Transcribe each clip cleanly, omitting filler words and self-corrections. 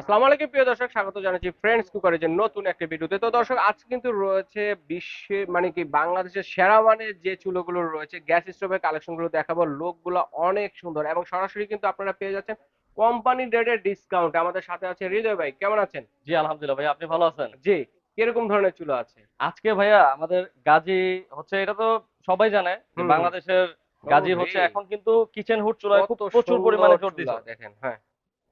আসসালামু আলাইকুম প্রিয় দর্শক, স্বাগত জানাচ্ছি ফ্রেন্ডস কুকারের নতুন একটা ভিডিওতে। তো দর্শক, আজ কিন্তু রয়েছে বিশ্বে মানে কি বাংলাদেশের সেরা মানের যে চুলোগুলো রয়েছে, গ্যাস স্টোভের কালেকশনগুলো দেখাবো। লোকগুলো অনেক সুন্দর এবং সরাসরি কিন্তু আপনারা পেয়ে যাচ্ছেন কোম্পানি রেটের ডিসকাউন্ট। আমাদের সাথে আছে হৃদয় ভাই, কেমন আছেন? জি আলহামদুলিল্লাহ ভাই, আপনি ভালো আছেন? জি। কিরকম ধরনের চুলো আছে? আজকে ভাইয়া আমাদের গাজী হচ্ছে, এটা তো সবাই জানে যে হুম হুম। বাংলাদেশের ও গাজী রে, হচ্ছে এখন কিন্তু কিচেন হুড চুলায় কত খুব প্রচুর সুন্দর পরিমাণে জোর চুলা দিছে। দেখেন। হ্যাঁ।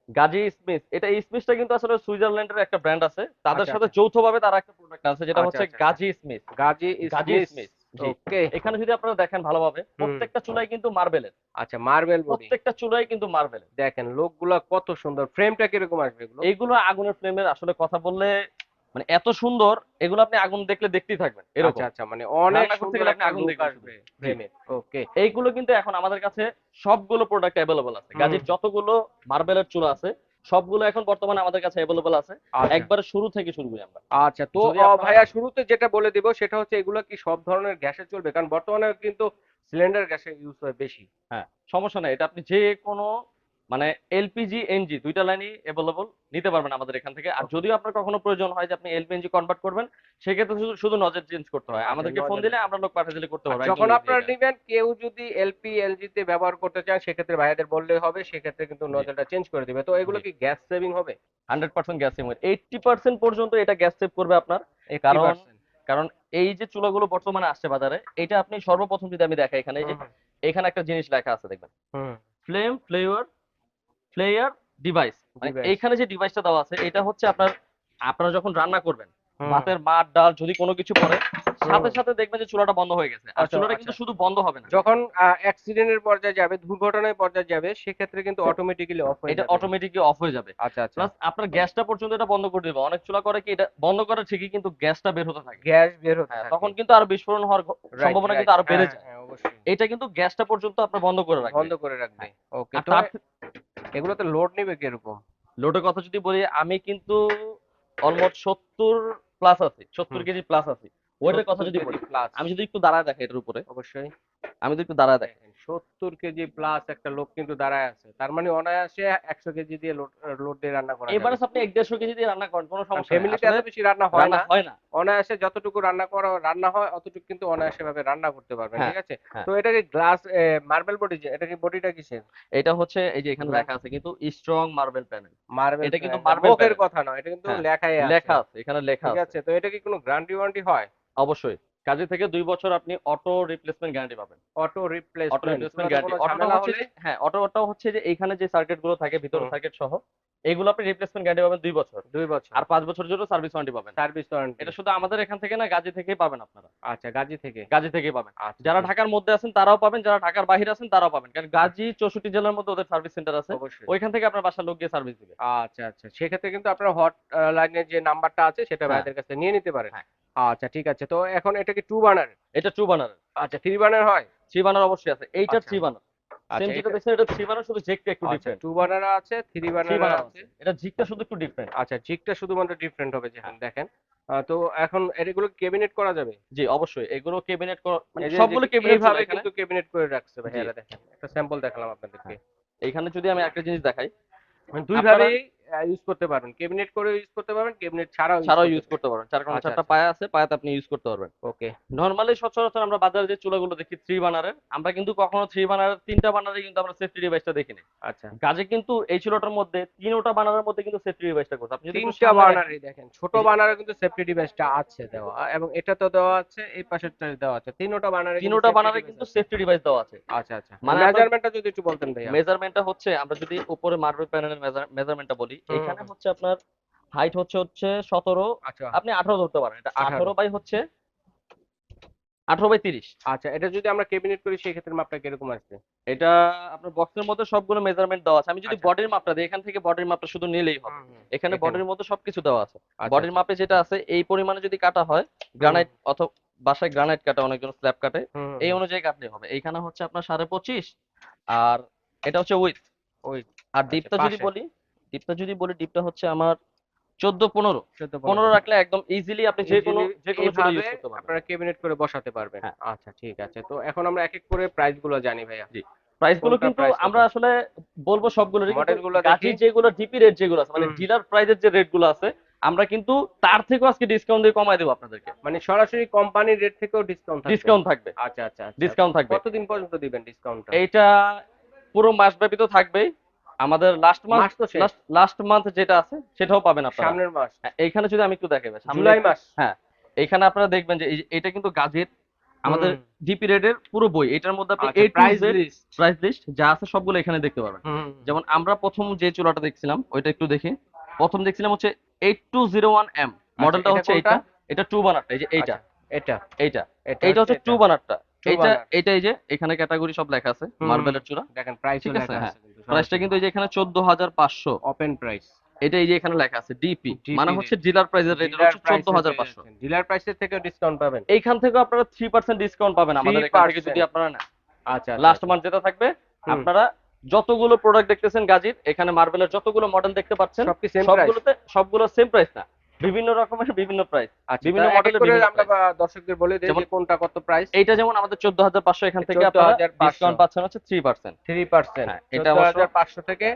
গাজী স্মিথ, এটা স্মিথটা কিন্তু আসলে সুইজারল্যান্ডের একটা ব্র্যান্ড আছে, তাদের আচ্ছা সাথে আচ্ছা যৌথভাবে তারা একটা প্রোডাক্ট আছে যেটা আচ্ছা হচ্ছে আচ্ছা আচ্ছা। Gazi Smith. Gazi Gazi Smith. Smith, ji. Okay. এখানে যদি আপনারা দেখেন ভালোভাবে, হুম। প্রত্যেকটা চুলাই কিন্তু মার্বেলের, আচ্ছা, মার্বেল বডি। প্রত্যেকটা চুলাই কিন্তু মার্বেলের। দেখেন লোকগুলা কত সুন্দর। ফ্রেমটা কিরকম আসবে এগুলো? এইগুলো আগুনের ফ্লেমের, আসলে কথা বললে মানে এত সুন্দর, এগুলো আপনি আগুন দেখলে দেখতেই থাকবেন আচ্ছা এরকম। আচ্ছা, মানে অনেক রান্না করতে সুন্দর গেলে আপনি একটা আগুন লুক দেখবেন শুধু। আসবে জি। ফ্রেমে। ওকে। এইগুলো কিন্তু এখন আমাদের কাছে সবগুলো প্রোডাক্ট অ্যাভেলেবল আছে। হুম। গাজীর যতগুলো মার্বেলের চুলা আছে সবগুলো এখন বর্তমানে আমাদের কাছে অ্যাভেলেবল আছে। আচ্ছা একবারে শুরু থেকে শুরু করি আমরা। আচ্ছা, তো যদি আপনারা, ভাইয়া শুরুতে যেটা বলে দিব সেটা হচ্ছে এগুলো কি সব ধরনের গ্যাসে চলবে? কারণ বর্তমানে কিন্তু সিলিন্ডার গ্যাসের ইউজ হয় বেশি। হ্যাঁ, সমস্যা নাই, এটা আপনি যে কোনো মানে এলপিজি এনজি দুইটা লাইনই অ্যাভেলেবল নিতে পারবেন আমাদের এখান থেকে। আর ওকে। যদিও আপনার কখনো প্রয়োজন হয় যে আপনি এলপিএনজি কনভার্ট করবেন, সেক্ষেত্রে শুধু শুধু নজেল চেঞ্জ করতে হয়, আচ্ছা, আমাদেরকে ফোন নজেল। দিলে আমরা লোক পাঠিয়ে দিলে করতে আর পারবো একদম যখন ইজি আপনারা এটা। নিবেন, কেউ যদি এলপি এলজি তে ব্যবহার করতে চান সেক্ষেত্রে ভাইয়াদের বললেই হবে, সেক্ষেত্রে কিন্তু জি নজলটা চেঞ্জ করে দিবে। তো এগুলো জি, কি গ্যাস সেভিং হবে? 100% গ্যাস সেভ, 80% পর্যন্ত এটা গ্যাস সেভ করবে আপনার। এইটটি কারণ পার্সেন্ট কারণ এই যে চুলাগুলো বর্তমানে আসছে বাজারে, এটা আপনি সর্বপ্রথম যদি আমি দেখাই, এখানে এই যে হুম এখানে একটা জিনিস লেখা আছে দেখবেন, হুম। Flame flavour player device. মানে ডিভাইস। এইখানে যে ডিভাইসটা দেওয়া আছে এটা হচ্ছে আপনার, আপনারা যখন রান্না করবেন, হুম ভাতের মার ডাল যদি কোনো কিছু পড়ে, সাথে হুম। সাথে দেখবেন যে চুলাটা বন্ধ হয়ে গেছে। আর আচ্ছা চুলাটা আচ্ছা। কিন্তু শুধু বন্ধ হবে না, যখন অ্যাক্সিডেন্টের পর্যায়ে যাবে, দুর্ঘটনার পর্যায়ে যাবে, সেক্ষেত্রে কিন্তু অটোমেটিক্যালি অফ হয়ে এটা যাবে। অটোমেটিকলি অফ হয়ে যাবে। আচ্ছা আচ্ছা। প্লাস আপনার গ্যাসটা পর্যন্ত এটা বন্ধ করে দেবে। অনেক চুলা করে কি, এটা বন্ধ করে ঠিকই কিন্তু গ্যাসটা বের হতে থাকে। গ্যাস বের হতে হ্যাঁ, থাকে। তখন কিন্তু আরো বিস্ফোরণ হওয়ার রাইট সম্ভাবনা রাইট। কিন্তু আরো হ্যাঁ বেড়ে হ্যাঁ যায়। হ্যাঁ, অবশ্যই। এটা কিন্তু গ্যাসটা পর্যন্ত আপনার বন্ধ করে রাখবে। বন্ধ করে রাখবে। হ্যাঁ। ওকে। আর তো তার এগুলোতে লোড নিবে কিরকম? লোডের কথা যদি বলি, আমি কিন্তু অলমোস্ট 70 প্লাস আছি, 70 হুম। কেজি প্লাস আছি। ওয়েটের কথা 70 যদি কেজি বলি, প্লাস। আমি যদি একটু দাঁড়ায় দেখাই এটার উপরে, অবশ্যই। আমি যদি একটু দাঁড়ায় দেখাই, দেখেন 70 কেজি প্লাস একটা লোক কিন্তু দাঁড়ায় আছে। তার মানে অনায়াসে 100 কেজি দিয়ে লোড লোড দিয়ে রান্না করা যাবে। এবারে আপনি 1-1.5 কেজি দিয়ে রান্না করেন, কোনো কারণ সমস্যা নাই ফ্যামিলিতে আসলে। এত বেশি রান্না হয় রান্না না। হয় না। অনায়াসে যতটুকু রান্না হয় অতটুকু কিন্তু অনায়াসে ভাবে রান্না করতে পারবেন। হ্যাঁ ঠিক আছে? হ্যাঁ, তো এটা কি গ্লাস মার্বেল বডি, যে এটা কি বডিটা কিসের? এটা হচ্ছে এই যে এখানে হুম। লেখা আছে কিন্তু স্ট্রং মার্বেল প্যানেল। মার্বেল। এটা কিন্তু মার্বেল মুখের প্যানেল। কথা নয়, এটা কিন্তু হ্যাঁ, লেখাই আছে। লেখা আছে, এখানে লেখা ঠিক আছে। আছে? তো এটা কি কোনো গ্যারান্টি ওয়ারেন্টি হয়? অবশ্যই। কাজে থেকে 2 বছর আপনি অটো রিপ্লেসমেন্ট গ্যারান্টি পাবেন। অটো অটো রিপ্লেসমেন্ট রিপ্লেসমেন্ট চুলাতে গ্যারান্টি। কোনো অটোটা ঝামেলা হচ্ছে হলে? যে, হ্যাঁ, অটোটা হচ্ছে যে এইখানে যে সার্কিট গুলো থাকে ভিতরে হুম। সার্কিট সহ, এগুলো আপনি রিপ্লেসমেন্ট গ্যারান্টি পাবেন 2 বছর। 2 বছর আর 5 বছরের জন্য সার্ভিস ওয়ারেন্টি পাবেন। Service warranty. এটা শুধু আমাদের এখান থেকে না, গাজী থেকেই পাবেন আপনারা। আচ্ছা, গাজী থেকে। গাজী থেকেই পাবেন। আচ্ছা যারা ঠিক। ঢাকার মধ্যে আছেন তারাও পাবেন, যারা ঢাকার বাহিরে আছেন তারাও পাবেন। কারণ গাজী 64 জেলার মধ্যে ওদের সার্ভিস সেন্টার আছে। অবশ্যই। ওইখান থেকে আপনার বাসার লোক গিয়ে সার্ভিস দিবে। আচ্ছা আচ্ছা, সেক্ষেত্রে কিন্তু আপনার হট লাইনের যে নাম্বারটা আছে সেটা হ্যাঁ ভাইদের কাছে নিয়ে নিতে পারেন। হ্যাঁ। আচ্ছা ঠিক আছে। তো এখন এটা কি টু বার্নার? এটা 2 বার্নারের। আচ্ছা, থ্রি বার্নার হয়? 3 বার্নার অবশ্যই আছে। এইটার আচ্ছা 3 বার্নার। সেম আচ্ছা। যেটা এটা দেখছেন এটা 3 বার্নার, শুধু জেকটা একটু আচ্ছা, ডিফারেন্ট। টু বার্নার আছে, থ্রি 3 বার্নার বার্নার আছে। আছে। এটা জিকটা শুধু একটু ডিফারেন্ট। আচ্ছা, চিকটা শুধুমাত্র ডিফারেন্ট হবে হ্যাঁ। যেখানে দেখেন। তো এখন এগুলো ক্যাবিনেট করা যাবে? জি অবশ্যই। এগুলো ক্যাবিনেট মানে এই যে সবগুলো ক্যাবিনেট চলে এইভাবে এখানে। কিন্তু ক্যাবিনেট করে রাখছে জি। ভাইয়ারা, দেখেন একটা স্যাম্পল দেখালাম আপনাদেরকে। হ্যাঁ। এইখানে যদি আমি একটা জিনিস দেখাই, মানে দুই আপনারা ভাবেই ইউজ করতে পারবেন, ক্যাবিনেট করেও ইউজ করতে পারবেন, ক্যাবিনেট ছাড়াও ইউজ ছাড়াও করতে ইউজ পারবেন। করতে পারবেন। 4 কোণে আচ্ছা 4টা আচ্ছা। পায়া আছে, পায়াতে আপনি ইউজ করতে পারবেন। ওকে। নরমালি সচরাচর আমরা বাজারে যে চুলাগুলো দেখি 3 বার্নারের, আমরা কিন্তু কখনো 3 বার্নারের 3টা বার্নারে কিন্তু আমরা সেফটি ডিভাইসটা দেখিনি। আচ্ছা, কাজে কিন্তু এই চুলাটার মধ্যে 3টা বার্নারের মধ্যে কিন্তু সেফটি ডিভাইসটা করছে। আপনি যদি একটু তিনটা সামনে দেখেন, বার্নারই দেখেন, ছোট এই যে বার্নারে কিন্তু সেফটি ডিভাইসটা আছে দেওয়া, এবং এটা তো দেওয়া আছে, এই পাশেরটা দেওয়া আছে, তিনোটা বার্নারে কিন্তু 3টা সেফটি বার্নারে ডিভাইস কিন্তু আছে। সেফটি ডিভাইস দেওয়া আছে। আচ্ছা আচ্ছা, মানে আপনার মেজারমেন্টটা যদি একটু বলতেন ভাইয়া। মেজারমেন্টটা হচ্ছে, আমরা যদি উপরে মার্বেল প্যানেলের মেজারমেন্টটা বলি, হুম হুম এখানে হুম। হচ্ছে আপনার হাইট হচ্ছে 17, আচ্ছা। আপনি 18 ধরতে পারেন। এটা 18। 18 বাই হচ্ছে 18 বাই 30। আচ্ছা, এটা যদি আমরা ক্যাবিনেট করি সেই ক্ষেত্রে মাপটা কিরকম আসবে? এটা আপনার বক্সের মধ্যে সবগুলো মেজারমেন্ট দেওয়া আছে। আমি যদি আচ্ছা। বডির মাপটা দিই, এখান থেকে বডির মাপটা শুধু নিলেই হবে। হুম হুম। এখানে এখানে। বডির মধ্যে সবকিছু দেওয়া আছে। আচ্ছা বডির আচ্ছা। মাপে যেটা আছে এই পরিমাণে যদি কাটা হয়, হুম গ্রানাইট অথবা বাসায় গ্রানাইট কাটে, অনেকজন স্ল্যাব কাটে, হুম হুম এই হুম। অনুযায়ী কাটলে হবে। এইখানে হচ্ছে আপনার 25.5, আর এটা হচ্ছে উইথ। ওই। আর আচ্ছা, ডিপটা যদি পাশে। বলি, ডিপটা হচ্ছে আমার 14-15। 14-15। 15 রাখলে একদম ইজিলি আপনি ইজিলি যে কোনো চুলা এইভাবে ইউজ করতে পারবেন। আপনারা ক্যাবিনেট করে বসাতে পারবেন। হ্যাঁ। আচ্ছা ঠিক আছে। তো এখন আমরা এক এক করে প্রাইস গুলো জানি ভাইয়া। জি। প্রাইস গুলো কোনটা কিন্তু প্রাইস আমরা আসলে বলবো সবগুলোরই, মডেল কিন্তু গুলো দেখি। গাজির যেগুলো ডিপি রেট যেগুলো আছে মানে হুম। ডিলার প্রাইজের যে রেট গুলো আছে, আমরা কিন্তু তার থেকেও আজকে ডিসকাউন্ট দিয়ে কমাই দেবো আপনাদেরকে। মানে সরাসরি কোম্পানির রেট থেকেও ডিসকাউন্ট থাকবে? ডিসকাউন্ট থাকবে, আচ্ছা আচ্ছা আচ্ছা। ডিসকাউন্ট থাকবে। কতদিন পর্যন্ত দিবেন ডিসকাউন্টটা? এইটা পুরো মাস ব্যাপী তো থাকবেই। আমাদের লাস্ট মাস, মাস তো শেষ। লাস্ট মান্থ যেটা আছে সেটাও পাবেন আপনারা। সামনের মাস। হ্যাঁ, এইখানে যদি আমি একটু দেখাই ভাই, সামনে জুলাই মাস। হ্যাঁ, এইখানে আপনারা দেখবেন যে এটা কিন্তু গাজীর আমাদের হুম। ডিপি রেটের পুরো বই। এটার মধ্যে আপনি আচ্ছা, A to price Z list. Price list যা আছে সবগুলো এখানে দেখতে পারবেন। হুম। যেমন আমরা প্রথম যে চুলাটা দেখছিলাম ওইটা একটু দেখি। প্রথম দেখছিলাম হচ্ছে 8201M, আচ্ছা, মডেলটা এটা হচ্ছে কোনটা? এটা। এটা টু বানারটা, এই যে এইটা, আচ্ছা, এটা। এইটা এটা এইটা হচ্ছে টু বানারটা। টু এইটা বার্নার। এইটা এই যে এখানে ক্যাটাগরি সব লেখা আছে, হুম। মার্বেলের চূড়া। দেখেন প্রাইসও ঠিক আছে, লেখা হ্যাঁ। আছে কিন্তু প্রাইসটা সরাসরি। কিন্তু এই যে এখানে 14,500। Open price. এটা এই যে এখানে লেখা আছে ডিপি, মানে জিপি হচ্ছে রেট। ডিলার প্রাইসের রেট ডিলার হচ্ছে প্রাইসে পেয়ে 14,500। যাচ্ছেন। ডিলার প্রাইসের থেকেও ডিসকাউন্ট পাবেন। এইখান থেকেও আপনারা 3% ডিসকাউন্ট পাবেন আমাদের এখান থেকে যদি 3%। আপনারা নেন। আচ্ছা আচ্ছা লাস্ট আচ্ছা। মান্থ যেটা থাকবে, হুম। আপনারা যতগুলো প্রোডাক্ট দেখতেছেন গাজীর, এখানে মার্বেলের যতগুলো মডেল দেখতে পাচ্ছেন সব কি সেম প্রাইস? সবগুলোতে সবগুলো সেম প্রাইস না, বিভিন্ন রকমের বিভিন্ন প্রাইস, আচ্ছা, বিভিন্ন এক এক মডেলের করে বিভিন্ন আমরা প্রাইস। দর্শকদের বলে দেই যেমন যে কোনটা কত প্রাইস। এইটা যেমন আমাদের 14,500, এখান থেকে আপনারা 14,500 ডিসকাউন্ট পাচ্ছেন হচ্ছে 3%। 3%। হ্যাঁ, এটা অবশ্য 14,500 থেকে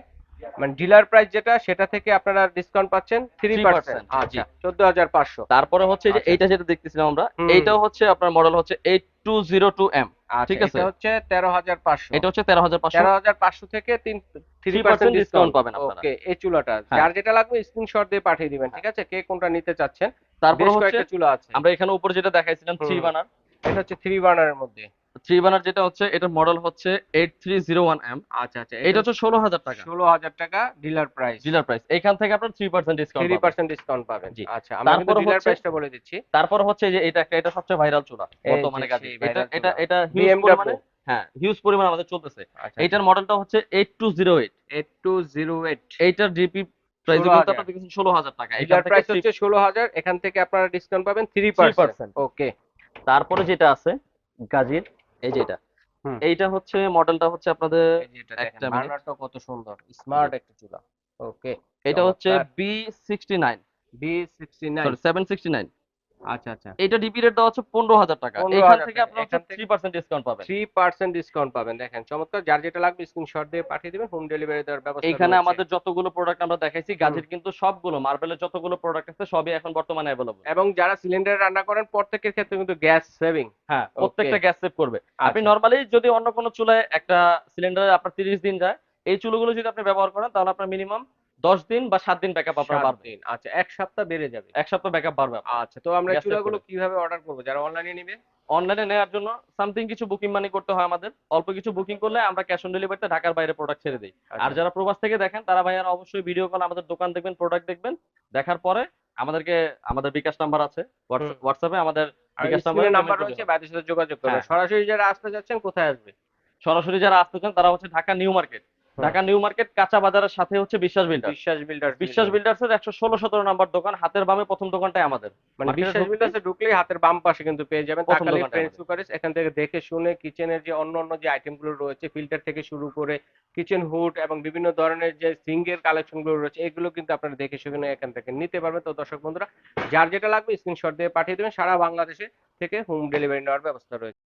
মানে ডিলার প্রাইস যেটা সেটা থেকে আপনারা ডিসকাউন্ট পাচ্ছেন 3%। 3%, জি। আচ্ছা, 14,500। তারপরে হচ্ছে যে আচ্ছা। এইটা যেটা দেখতেছিলাম আমরা, হুম। এইটাও হচ্ছে আপনার মডেল হচ্ছে 8202M। আচ্ছা, ঠিক আছে, এটা হচ্ছে 13,500। এটা হচ্ছে 13,500। 13,500 থেকে 3% 3% ডিসকাউন্ট ডিসকাউন্ট পাবেন আপনারা। ওকে, এই চুলাটা হ্যাঁ। যার যেটা লাগবে স্ক্রিনশট দিয়ে পাঠিয়ে দিবেন, ঠিক আছে? কে কোনটা নিতে চাচ্ছেন? তারপরে বেশ হচ্ছে কয়েকটা চুলা আছে। আমরা এখানে উপরে যেটা দেখাইছিলাম থ্রি হুম। বানার, এটা হচ্ছে 3 বার্নারের মধ্যে। থ্রি বানার যেটা হচ্ছে এটার মডেল হচ্ছে 8301M। আচ্ছা আচ্ছা, এটা হচ্ছে 16,000 টাকা 16,000 টাকা ডিলার প্রাইস। Dealer price. এখান থেকে আপনার 3% ডিসকাউন্ট পাবেন। 3% ডিসকাউন্ট পাবেন। জি। আচ্ছা, আমরা কিন্তু তারপরে ডিলার হচ্ছে প্রাইসটা বলে দিচ্ছি। তারপর হচ্ছে যে এটা একটা, এটা সবচেয়ে ভাইরাল চুলা এই বর্তমানে যে গাজী। সেই এটা ভাইরাল এটা চুলা। এটা হিউজ BMW। পরিমাণে, হ্যাঁ, হিউজ পরিমাণে আমাদের চলতেছে। আচ্ছা, এইটার মডেলটা হচ্ছে 8208। 8208। এইটার জিপি প্রাইস কিন্তু 16,000। আপনারা দেখেছেন 16,000 টাকা। এখান ডিলার থেকে প্রাইস হচ্ছে 16,000, এখান থেকে আপনারা ডিসকাউন্ট পাবেন 3%। 3%। ওকে। তারপরে যেটা আছে গাজীর, এই যে এটা, হুম। এইটা হচ্ছে মডেলটা হচ্ছে আপনাদের, এই যে এটা দেখেন, একটা মিনিট, বার্নারটা কত সুন্দর, স্মার্ট একটা চুলা। ওকে। এটা হচ্ছে চমৎকার। B69, B69। সরি 769। আচ্ছা আচ্ছা। এইটা ডিপি রেট দেওয়া হচ্ছে 15,000 টাকা। এইখান 15,000 থেকে টাকা। আপনারা হচ্ছে এখান থেকে 3% ডিসকাউন্ট পাবেন। 3% ডিসকাউন্ট পাবেন। দেখেন চমৎকার, যার যেটা লাগবে স্ক্রিনশট দিয়ে পাঠিয়ে দিবেন, হোম ডেলিভারি দেওয়ার ব্যবস্থা এইখানে রয়েছে। আমাদের যতগুলো প্রোডাক্ট আমরা দেখাইছি গাজীর, কিন্তু সবগুলো মার্বেলের যতগুলো প্রোডাক্ট আছে সবই এখন বর্তমানে অ্যাভেলেবল। এবং যারা সিলিন্ডারে রান্না করেন প্রত্যেকের ক্ষেত্রে কিন্তু গ্যাস সেভিং। হ্যাঁ, ওকে। প্রত্যেকটা গ্যাস সেভ করবে। আপনি আচ্ছা। নরমালি যদি অন্য কোনো চুলায় একটা সিলিন্ডারে আপনার 30 দিন যায়, এই চুলাগুলো যদি আপনি ব্যবহার করেন তাহলে আপনার মিনিমাম 10 দিন বা 7 দিন ব্যাকআপ আপনার 7 বাড়বে। দিন। আচ্ছা, 1 সপ্তাহ বেড়ে যাবে। এক সপ্তাহ ব্যাকআপ বাড়বে আপনার আচ্ছা, তো আমরা এই গ্যাস সেভ চুলাগুলো করে। কিভাবে অর্ডার করব যারা অনলাইনে নিবে? অনলাইনে নেওয়ার জন্য সামথিং কিছু বুকিং মানি করতে হয় আমাদের। অল্প কিছু বুকিং করলে আমরা ক্যাশ অন ডেলিভারিতে ঢাকার বাইরে প্রোডাক্ট ছেড়ে দিই। আর আচ্ছা। যারা প্রবাস থেকে দেখেন তারা ভাইয়ারা অবশ্যই ভিডিও কল আমাদের দোকান দেখবেন, প্রোডাক্ট দেখবেন। দেখার পরে আমাদেরকে, আমাদের বিকাশ নাম্বার আছে, হুম। হোয়াটসঅ্যাপে আমাদের আর বিকাশ স্ক্রিনে নাম্বারে নাম্বার পেমেন্ট করলে রয়েছে, হবে। বাইরের সাথে যোগাযোগ করবেন। হ্যাঁ, হ্যাঁ। সরাসরি যারা আসতে যাচ্ছেন কোথায় আসবে? সরাসরি যারা আসতে চান তারা হচ্ছে ঢাকা নিউ মার্কেট। হুম। ঢাকা নিউ মার্কেট কাঁচা বাজারের সাথে হচ্ছে বিশ্বাস বিল্ডার্স। বিশ্বাস বিল্ডার্স বিশ্বাস বিল্ডিং। বিল্ডার্সের 116-17 নাম্বার দোকান, হাতের বামে প্রথম দোকানটাই আমাদের। মানে মার্কেটে বিশ্বাস ঢুকতেই বিল্ডার্সে ঢুকলেই হাতের বাম পাশে কিন্তু পেয়ে যাবেন প্রথম তাকালি দোকানটাই ফ্রেঞ্চ আমাদের। কুকারেস। এখান থেকে দেখে শুনে কিচেনের যে অন্য যে আইটেমগুলো রয়েছে, ফিল্টার থেকে শুরু করে কিচেন হুড এবং বিভিন্ন ধরনের যে সিঙ্কের কালেকশনগুলো রয়েছে, এগুলো কিন্তু আপনারা দেখে শুনে এখান থেকে নিতে পারবেন। তো দর্শক বন্ধুরা, যার যেটা লাগবে স্ক্রিনশট দিয়ে পাঠিয়ে দেবেন, সারা বাংলাদেশে থেকে হোম ডেলিভারি নেওয়ার ব্যবস্থা রয়েছে।